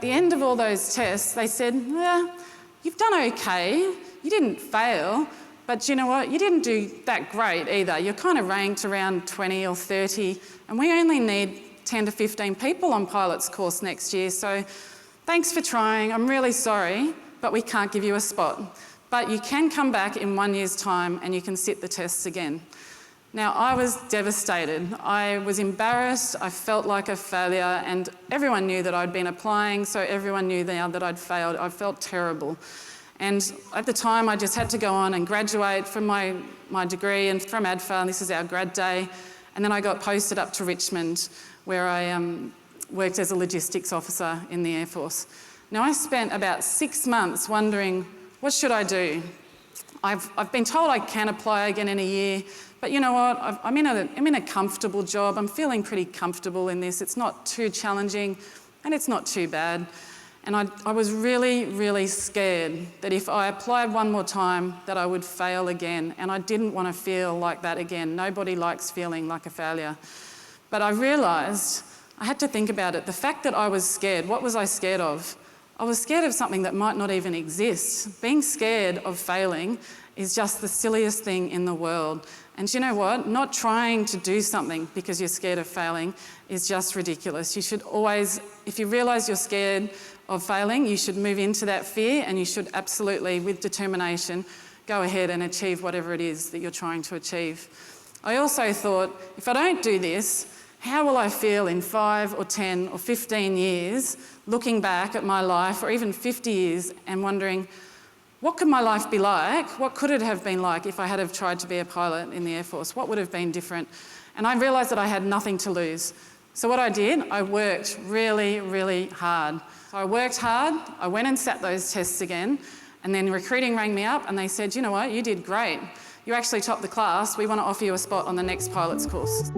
at the end of all those tests, they said, well, you've done okay, you didn't fail, but you know what, you didn't do that great either. You're kind of ranked around 20 or 30, and we only need 10 to 15 people on pilot's course next year, so thanks for trying, I'm really sorry, but we can't give you a spot. But you can come back in 1 year's time and you can sit the tests again. Now, I was devastated. I was embarrassed, I felt like a failure, and everyone knew that I'd been applying, so everyone knew now that I'd failed. I felt terrible. And at the time, I just had to go on and graduate from my degree and from ADFA, and this is our grad day. And then I got posted up to Richmond, where I worked as a logistics officer in the Air Force. Now, I spent about 6 months wondering, what should I do? I've been told I can apply again in a year, but you know what? I'm in a comfortable job. I'm feeling pretty comfortable in this. It's not too challenging, and it's not too bad. And I was really, really scared that if I applied one more time, that I would fail again. And I didn't want to feel like that again. Nobody likes feeling like a failure. But I realised I had to think about it. The fact that I was scared, what was I scared of? I was scared of something that might not even exist. Being scared of failing is just the silliest thing in the world. And you know what? Not trying to do something because you're scared of failing is just ridiculous. You should always, if you realise you're scared of failing, you should move into that fear, and you should absolutely, with determination, go ahead and achieve whatever it is that you're trying to achieve. I also thought, if I don't do this, how will I feel in 5 or 10 or 15 years, looking back at my life, or even 50 years, and wondering, what could my life be like? What could it have been like if I had have tried to be a pilot in the Air Force? What would have been different? And I realised that I had nothing to lose. So what I did, I worked really, really hard. So I worked hard, I went and sat those tests again, and then recruiting rang me up and they said, you know what, you did great. You actually topped the class, we want to offer you a spot on the next pilot's course.